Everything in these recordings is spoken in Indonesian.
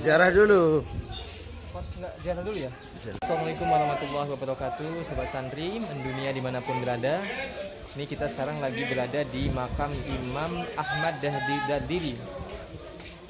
Ziarah dulu. Enggak, ziarah dulu ya. Assalamualaikum warahmatullahi wabarakatuh, sobat santri mendunia dimanapun berada. Ini kita sekarang lagi berada di makam Imam Ahmad Dardiri.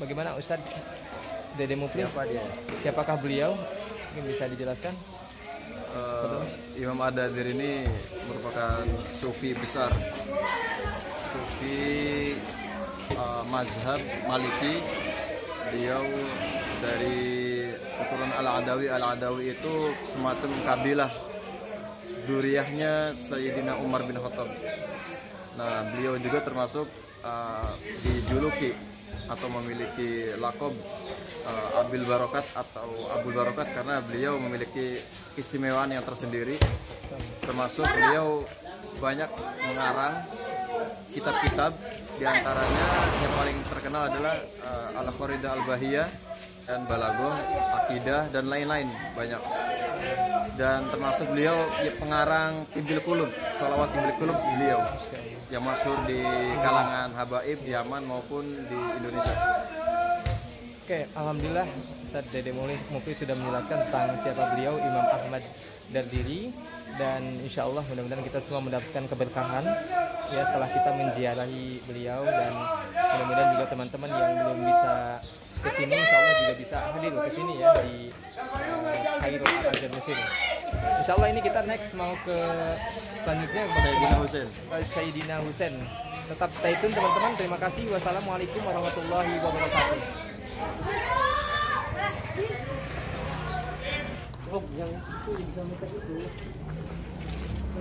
Bagaimana Ustadz Dede Mufli? Siapa dia? Siapakah beliau? Mungkin bisa dijelaskan? Imam Ad-Dardiri ini merupakan sufi besar, sufi mazhab Maliki. Beliau dari keturunan Al-Adawi. Al-Adawi itu semacam kabilah duriyahnya Sayyidina Umar bin Khattab. Nah, beliau juga termasuk dijuluki atau memiliki lakob Abil Barokat atau Abul Barokat karena beliau memiliki keistimewaan yang tersendiri. Termasuk beliau banyak mengarang kitab-kitab, diantaranya yang paling terkenal adalah Al-Kharidah Al-Bahiyah dan Balaghah, Akidah dan lain-lain banyak. Dan termasuk beliau pengarang Tibil Qulub, sholawat Tibil Qulub beliau yang masyhur di kalangan habaib Yaman maupun di Indonesia. Oke, alhamdulillah Ustadz Dede Mufli sudah menjelaskan tentang siapa beliau, Imam Ahmad Dardiri, dan insya Allah mudah-mudahan kita semua mendapatkan keberkahan ya setelah kita menziarahi beliau, dan mudah-mudahan juga teman-teman yang belum bisa kesini insya Allah juga bisa hadir ke sini ya di Kairo Al-Azhar Mesir. Insya Allah ini kita next mau ke selanjutnya Sayyidina Husain. Tetap stay tune teman-teman. Terima kasih. Wassalamualaikum warahmatullahi wabarakatuh. Oh, yang itu bisa muter itu.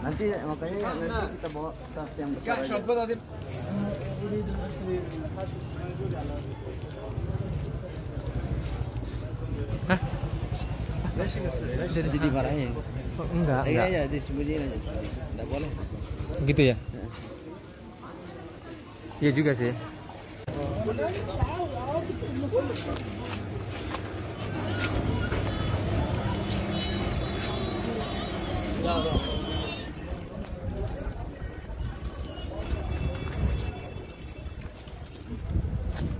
Nanti makanya nanti kita bawa tas yang besar aja. Hah? Jadi dimarahin. Oh, enggak. Iya, disembunyiin aja. Enggak boleh. Gitu ya? Iya juga sih.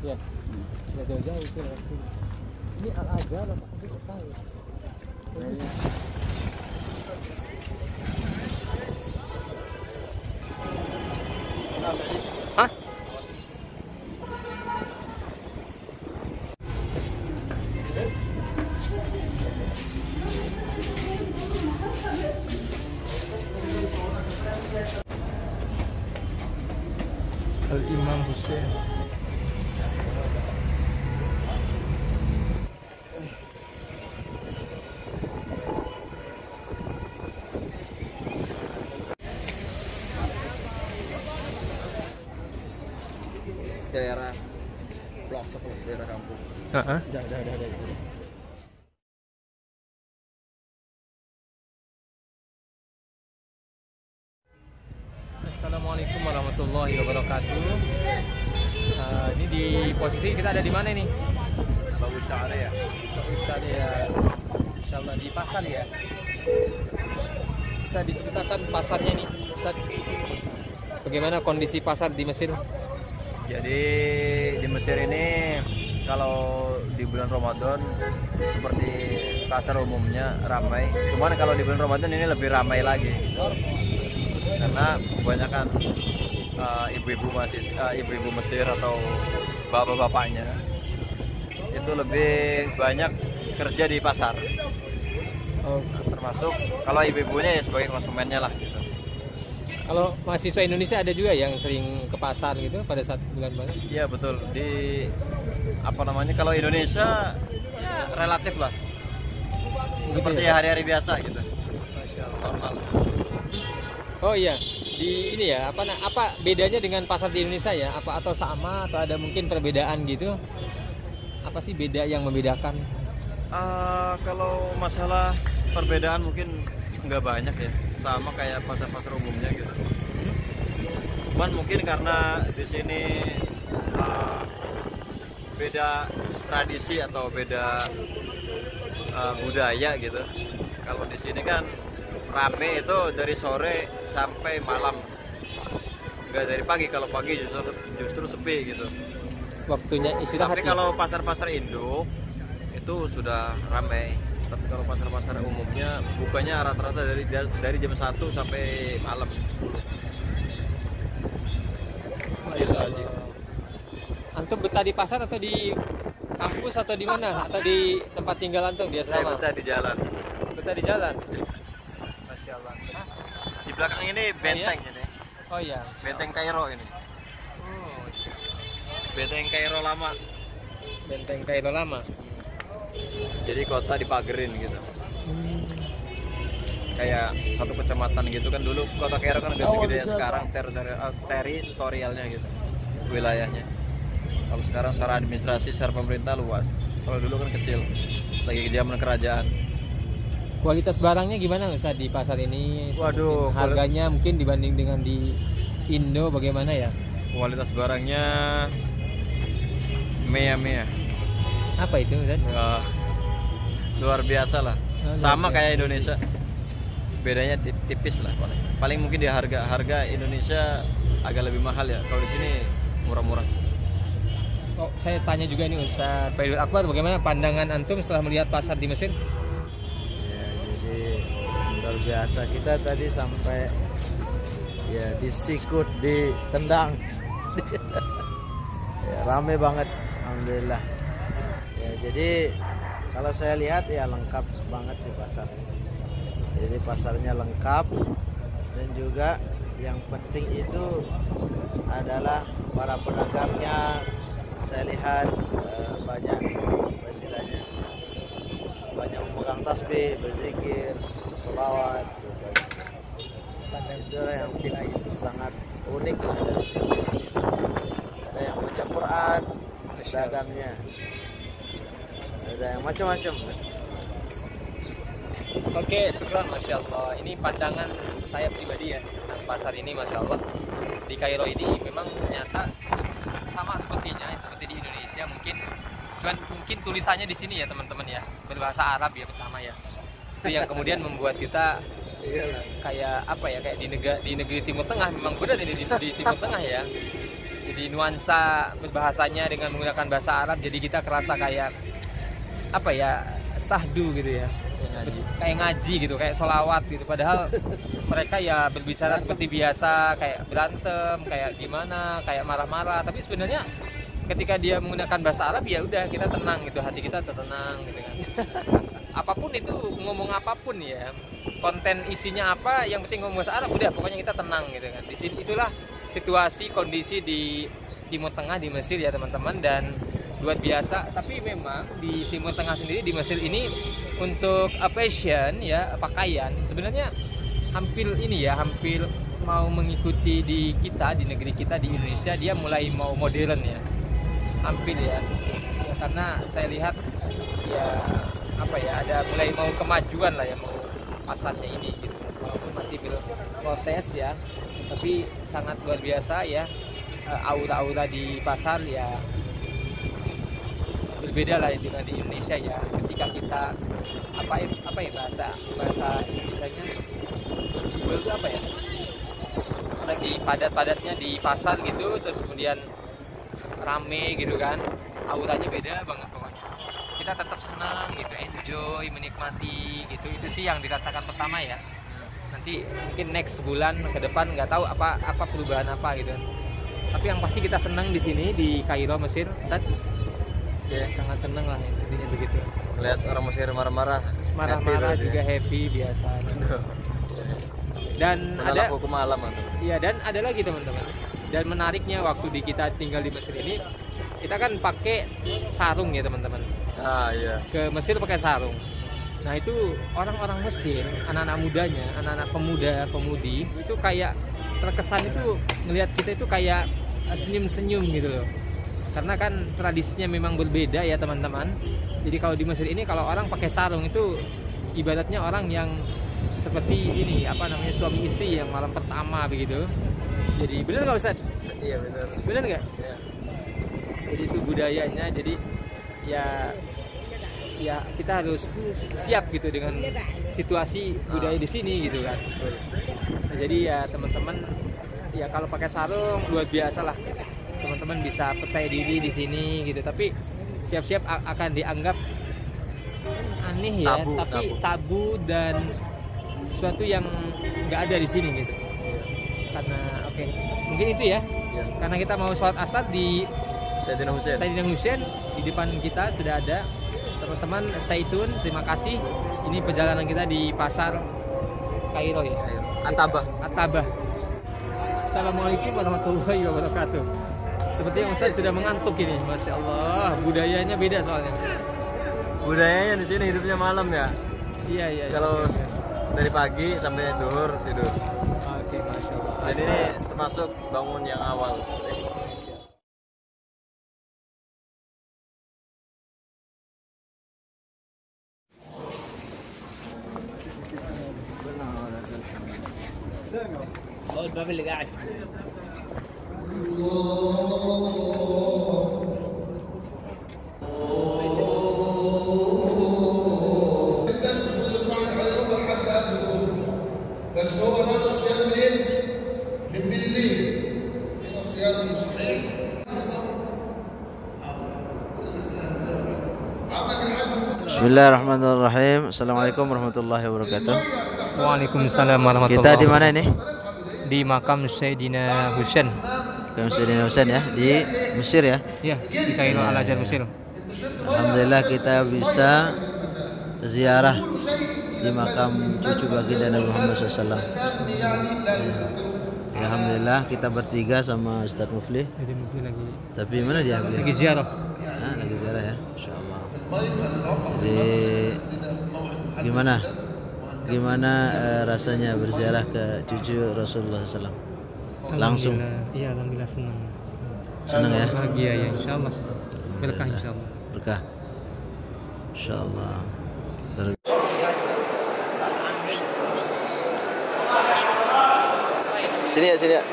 Ya, nggak jauh-jauh sih. Ini Al-Azhar apa? Aku tahu. Hah? Al-Imam Husain. Daerah pelosok, daerah kampung. Udah. Assalamualaikum warahmatullahi wabarakatuh. Ini di posisi kita ada di mana nih? Bagus sekali ya. Ustadz ya, insyaallah di pasar ya. Bisa diceritakan pasarnya nih, Ustadz? Bagaimana kondisi pasar di Mesir? Jadi di Mesir ini kalau di bulan Ramadan seperti pasar umumnya ramai. Cuman kalau di bulan Ramadan ini lebih ramai lagi. Karena kebanyakan ibu-ibu Mesir atau bapak-bapaknya itu lebih banyak kerja di pasar. Nah, termasuk kalau ibu-ibunya ya sebagai konsumennya lah gitu. Kalau mahasiswa Indonesia ada juga yang sering ke pasar gitu pada saat bulan banget? Iya betul, di kalau Indonesia ya relatif lah seperti ya? hari-hari biasa gitu. Normal. Oh iya, di ini ya apa bedanya dengan pasar di Indonesia ya? Apa atau sama atau ada mungkin perbedaan gitu? Apa sih beda yang membedakan? Kalau masalah perbedaan mungkin nggak banyak ya, sama kayak pasar-pasar umumnya gitu. Cuman mungkin karena di sini beda tradisi atau beda budaya gitu. Kalau di sini kan rame itu dari sore sampai malam, nggak dari pagi. Kalau pagi justru sepi gitu waktunya istirahat. Tapi kalau pasar-pasar Indo itu sudah ramai. Tapi kalau pasar-pasar umumnya bukanya rata-rata dari jam 1 sampai malam 10. Gitu aja. Antum betah di pasar atau di kampus atau di mana? Atau di tempat tinggal antum biasa? Saya betah di jalan. Betah di jalan. Masya Allah. Di belakang ini benteng ini. Oh iya. Benteng Kairo ini. Oh, Benteng Kairo lama. benteng Kairo lama. Jadi kota dipagerin gitu. Kayak satu kecamatan gitu kan, dulu kota Kairo kan gede segede sekarang teritorialnya gitu, wilayahnya. Kalau sekarang secara administrasi, secara pemerintah luas. Kalau dulu kan kecil, lagi zaman kerajaan. Kualitas barangnya gimana Ustaz di pasar ini? Waduh, Mungkin harganya mungkin dibanding dengan di Indo bagaimana ya? Kualitas barangnya mea. Apa itu Ustaz? Luar biasa lah. Oh, Sama luar biasa. kayak Indonesia. Bedanya tipis lah paling mungkin di harga Indonesia agak lebih mahal ya. Kalau di sini murah-murah. Oh, saya tanya juga nih Ustaz Faidul Akbar, bagaimana pandangan antum setelah melihat pasar di Mesir? Ya, jadi luar biasa, kita tadi sampai ya disikut, ditendang. Ya, rame banget, alhamdulillah. Ya, jadi kalau saya lihat ya lengkap banget sih pasar. Jadi pasarnya lengkap, dan juga yang penting itu adalah para pedagangnya. Saya lihat banyak istilahnya, banyak memegang tasbih, berzikir, sholawat. Itu yang sangat unik dari sini. Ada yang baca Quran, pedagangnya. Ada yang macam-macam. Oke, syukran, Masya Allah. Ini pandangan saya pribadi ya tentang pasar ini, Masya Allah. Di Kairo ini memang ternyata sama sepertinya seperti di Indonesia, mungkin tulisannya di sini ya teman-teman ya, berbahasa Arab ya pertama ya. Itu yang kemudian membuat kita kayak apa ya, kayak di negeri Timur Tengah. Memang benar ini di Timur Tengah ya. Jadi nuansa berbahasanya dengan menggunakan bahasa Arab, jadi kita kerasa kayak apa ya, sahdu gitu ya, kayak ngaji gitu, kayak sholawat gitu. Padahal mereka ya berbicara seperti biasa, kayak berantem, kayak gimana, kayak marah-marah. Tapi sebenarnya ketika dia menggunakan bahasa Arab ya udah kita tenang gitu, hati kita tenang gitu kan. Apapun itu, ngomong apapun ya, konten isinya apa, yang penting ngomong bahasa Arab, udah pokoknya kita tenang gitu kan. Di sini itulah situasi kondisi di Timur Tengah, di Mesir ya teman-teman, dan luar biasa. Tapi memang di Timur Tengah sendiri, di Mesir ini, untuk fashion ya, pakaian sebenarnya hampir mau mengikuti di negeri kita di Indonesia. Dia mulai mau modern ya, hampir ya, karena saya lihat ya apa ya, ada mulai mau kemajuan lah ya, mau pasarnya ini gitu. Walaupun masih proses ya, tapi sangat luar biasa ya. Aura-aura di pasar ya berbeda lah dengan di Indonesia ya. Ketika kita apa ya bahasa Indonesianya, jubel itu apa ya, lagi padat-padatnya di pasar gitu, terus kemudian rame gitu kan, auranya beda banget pokoknya. Kita tetap senang gitu, enjoy, menikmati gitu. Itu sih yang dirasakan pertama ya. Nanti mungkin next bulan ke depan nggak tahu apa perubahan apa gitu. Tapi yang pasti kita senang di sini di Kairo, Mesir, Ustaz. Ya, sangat senang lah intinya begitu. Lihat orang Mesir marah-marah Juga happy biasa. Dan ada hukum alam atau? Iya, dan ada lagi teman-teman. Dan menariknya waktu kita tinggal di Mesir ini, kita kan pakai sarung ya teman-teman. Ah iya. Ke Mesir pakai sarung. Nah itu orang-orang Mesir, anak-anak mudanya, anak-anak pemuda-pemudi itu kayak terkesan itu ngelihat kita itu kayak senyum-senyum gitu loh. Karena kan tradisinya memang berbeda ya teman-teman. Jadi kalau di Mesir ini kalau orang pakai sarung itu ibaratnya orang yang seperti ini, apa namanya, suami istri yang malam pertama begitu. Jadi benar nggak Ustaz? Iya benar. Benar nggak? Iya. Jadi itu budayanya. Jadi ya kita harus siap gitu dengan situasi budaya di sini gitu kan. Nah, jadi ya teman-teman ya kalau pakai sarung luar biasa lah. Teman-teman bisa percaya diri di sini gitu. Tapi siap-siap akan dianggap aneh ya, Tabu, tapi tabu dan sesuatu yang nggak ada di sini gitu. Karena oke, mungkin itu ya. Ya. Karena kita mau sholat asar di Sayyidina Husain. Sayyidina Husain, di depan kita sudah ada. Teman-teman stay tune, terima kasih. Ini perjalanan kita di pasar Kairo ya. Atabah. Atabah. Assalamualaikum warahmatullahi wabarakatuh. Sepertinya Ustaz sudah mengantuk ini, Masya Allah. Budayanya beda soalnya. Budayanya di sini hidupnya malam ya. Iya iya. Kalau iya. dari pagi sampai zuhur tidur. Oke, Masya Allah. Jadi ini termasuk bangun yang awal. Oh, الباب اللي قاعد. بس هو نار الصيام منين؟ من بالليل. هنا الصيام صحيح. Bismillahirrahmanirrahim. Assalamualaikum warahmatullahi wabarakatuh. Waalaikumsalam warahmatullahi Kita di mana ini? Di makam Sayyidina Husain. Kami Sayyidina Husain ya, di Mesir ya. Ya, di Kairo Al-Azhar Mesir. Alhamdulillah kita bisa ziarah di makam cucu baginda Nabi Muhammad SAW. Ya, alhamdulillah kita bertiga sama Ustadz Mufli. Jadi mungkin lagi Tapi mana dia? lagi ziarah. Nah, lagi ziarah ya, Insya Allah. Jadi gimana rasanya berziarah ke cucu Rasulullah SAW? Langsung. Alhamdulillah. Iya, alhamdulillah senang. Senang ya? Bahagia ya, insya Allah. Berkah insya Allah. Berkah. Insya Allah. Sini ya, sini ya.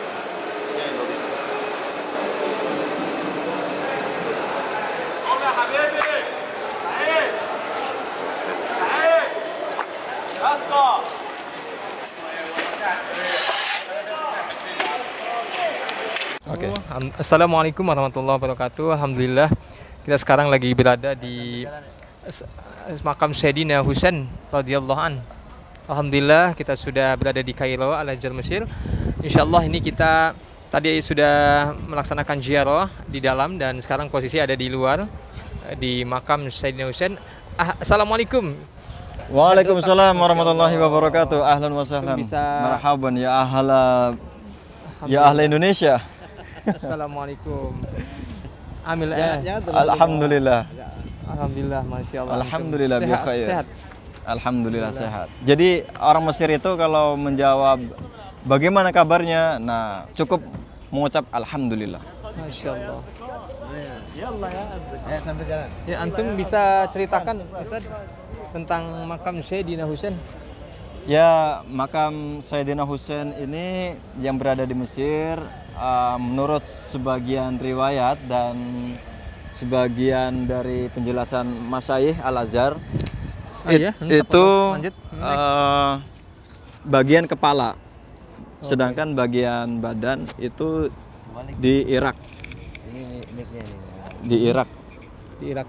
Oke. Assalamualaikum warahmatullahi wabarakatuh. Alhamdulillah kita sekarang lagi berada di makam Sayyidina Husain radhiyallahu an. Alhamdulillah kita sudah berada di Kairo Al-Azhar Mesir. Insyaallah ini kita tadi sudah melaksanakan ziarah di dalam dan sekarang posisi ada di luar di makam Sayyidina Husain. Assalamualaikum. Waalaikumsalam warahmatullahi wabarakatuh. Ahlan wa sahlan. Bisa- Marhaban ya ahla Indonesia. Assalamualaikum. Amil Alhamdulillah. Alhamdulillah, masya Allah. Alhamdulillah bi sehat, khair. sehat. Alhamdulillah sehat. Jadi orang Mesir itu kalau menjawab bagaimana kabarnya, nah cukup mengucap alhamdulillah. Masya Allah. Ya, sambil jalan. Ya, antum bisa ceritakan Ustaz tentang makam Sayyidina Husain? Ya, makam Sayyidina Husain ini yang berada di Mesir, menurut sebagian riwayat dan sebagian dari penjelasan Masyayikh Al-Azhar, Iya, itu lanjut. bagian kepala, sedangkan bagian badan itu di Irak. Ini mic-nya ini. Di Irak. Di Irak.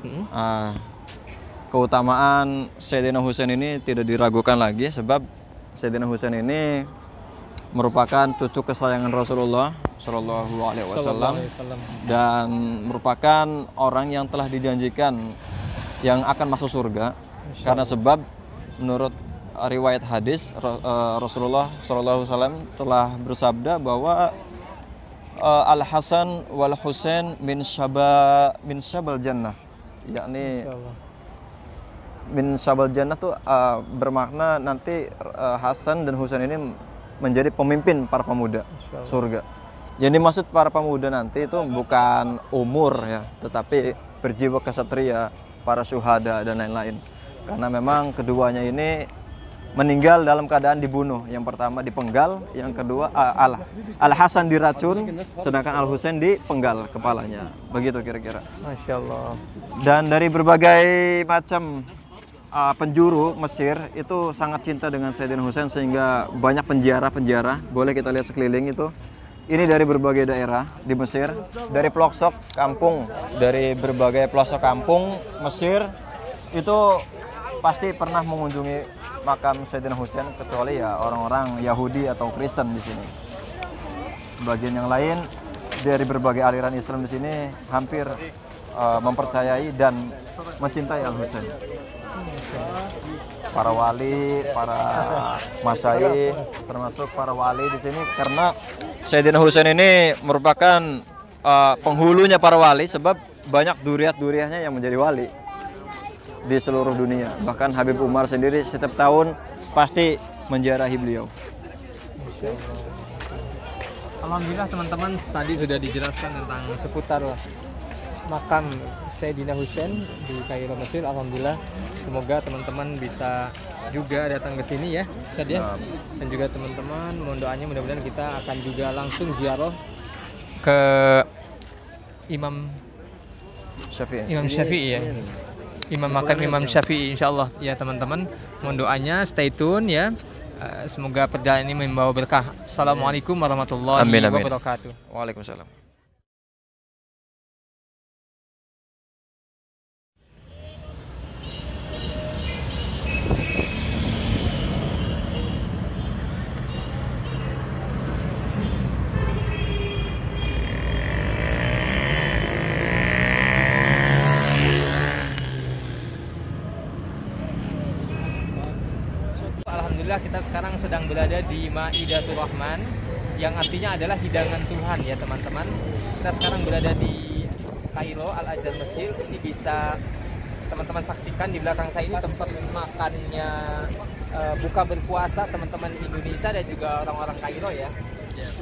Keutamaan Sayyidina Husain ini tidak diragukan lagi, sebab Sayyidina Husain ini merupakan cucu kesayangan Rasulullah Shallallahu Alaihi Wasallam dan merupakan orang yang telah dijanjikan yang akan masuk surga, karena sebab menurut riwayat hadis Rasulullah Shallallahu Alaihi Wasallam telah bersabda bahwa Al Hasan wal Husain min syabal jannah, yakni min syabal jannah tuh bermakna nanti Hasan dan Husain ini menjadi pemimpin para pemuda surga. Yang dimaksud para pemuda nanti itu bukan umur ya, tetapi berjiwa kesatria, para syuhada dan lain-lain. Karena memang keduanya ini meninggal dalam keadaan dibunuh. Yang pertama dipenggal, yang kedua Al Hasan diracun, sedangkan Al Husain dipenggal kepalanya. Begitu kira-kira. Masya Allah. Dan dari berbagai macam penjuru Mesir itu sangat cinta dengan Sayyidina Husain, sehingga banyak penjara-penjara. Boleh kita lihat sekeliling itu. Ini dari berbagai daerah di Mesir, dari pelosok kampung, dari berbagai pelosok kampung Mesir itu pasti pernah mengunjungi makam Sayyidina Husain kecuali ya orang-orang Yahudi atau Kristen di sini. Sebagian yang lain dari berbagai aliran Islam di sini hampir mempercayai dan mencintai Al Husain. Para wali, para masyayikh, termasuk para wali di sini karena Sayyidina Husain ini merupakan penghulunya para wali sebab banyak duriat-duriahnya yang menjadi wali di seluruh dunia. Bahkan Habib Umar sendiri setiap tahun pasti menziarahi beliau. Alhamdulillah teman-teman, tadi sudah dijelaskan tentang seputar makam Sayyidina Husain di Kairo, Mesir. Alhamdulillah, semoga teman-teman bisa juga datang ke sini ya, Ustaz ya. Dan juga teman-teman, mohon doanya mudah-mudahan kita akan juga langsung ziarah ke Imam Syafi'i ya. Makam Imam Syafi'i insyaallah ya teman-teman. Mohon doanya, stay tune ya. Semoga perjalanan ini membawa berkah. Assalamualaikum warahmatullahi wabarakatuh. Waalaikumsalam. Alhamdulillah kita sekarang sedang berada di Maidatul Rahman, yang artinya adalah hidangan Tuhan ya teman-teman. Kita sekarang berada di Kairo, Al-Azhar, Mesir. Ini bisa teman-teman saksikan di belakang saya, ini tempat makannya buka berpuasa teman-teman Indonesia dan juga orang-orang Kairo ya,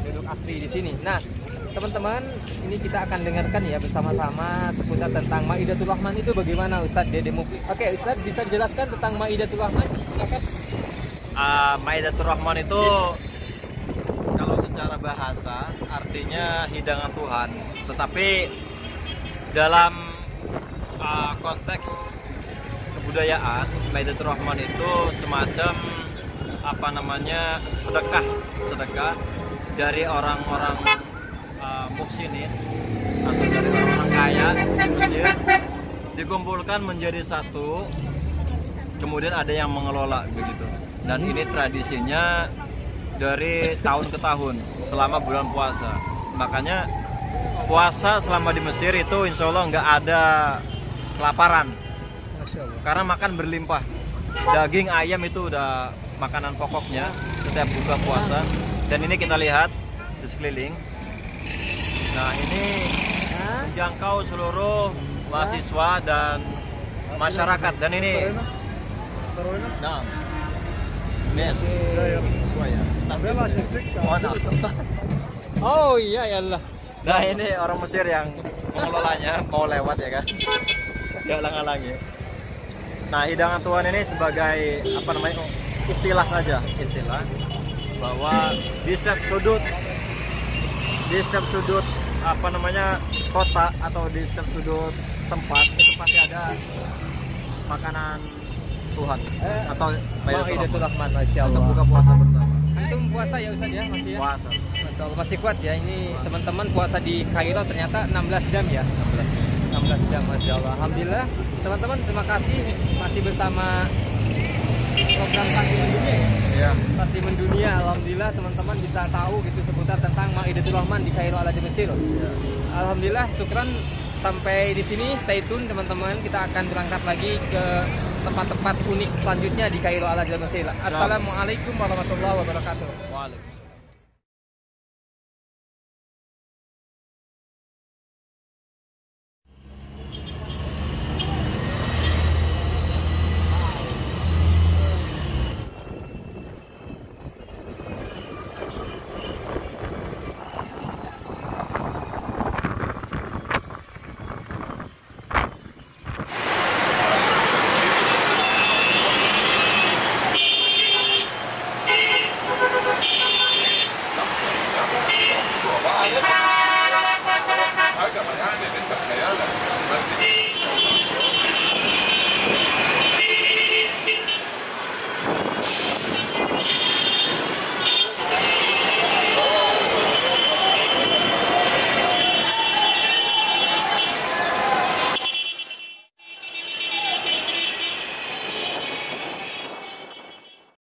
penduduk asli di sini. Nah teman-teman, ini kita akan dengarkan ya bersama-sama seputar tentang Maidatul Rahman itu bagaimana Ustadz Dede Mukli. Oke Ustadz, bisa jelaskan tentang Maidatul Rahman? Silakan. Maidatul Rahman itu kalau secara bahasa artinya hidangan Tuhan, tetapi dalam konteks kebudayaan Maidatul Rahman itu semacam sedekah dari orang-orang muksinin atau dari orang-orang kaya di Mesir, dikumpulkan menjadi satu, kemudian ada yang mengelola begitu. Dan ini tradisinya dari tahun ke tahun selama bulan puasa. Makanya puasa selama di Mesir itu insya Allah nggak ada kelaparan, karena makan berlimpah. Daging ayam itu udah makanan pokoknya setiap buka puasa. Dan ini kita lihat di sekeliling. Nah ini menjangkau seluruh mahasiswa dan masyarakat. Dan ini nah oh iya ya Allah. Nah ini orang Mesir yang mengelolanya, mau lewat ya kan, ya halang-halangi. Nah hidangan Tuhan ini sebagai istilah saja, istilah bahwa di setiap sudut kota atau di setiap sudut tempat itu pasti ada makanan Tuhan atau Maidatul Rahman, Masya Allah. untuk buka puasa bersama. Antum puasa ya Ustaz ya, masih ya? Puasa. Masya Allah, masih kuat ya. Ini teman-teman puasa di Kairo ternyata 16 jam ya. 16 jam, Masya Allah. Alhamdulillah teman-teman, terima kasih masih bersama program Sakti Mendunia ya. Iya. Sakti Mendunia. Alhamdulillah teman-teman bisa tahu gitu seputar tentang Maidatul Rahman di Kairo, Al-Azhar, Mesir. Iya. Alhamdulillah, syukran. Sampai di sini, stay tune teman-teman. Kita akan berangkat lagi ke tempat-tempat unik selanjutnya di Kairo, Al-Azhar, Mesir. Assalamualaikum warahmatullahi wabarakatuh. Waalaikumsalam.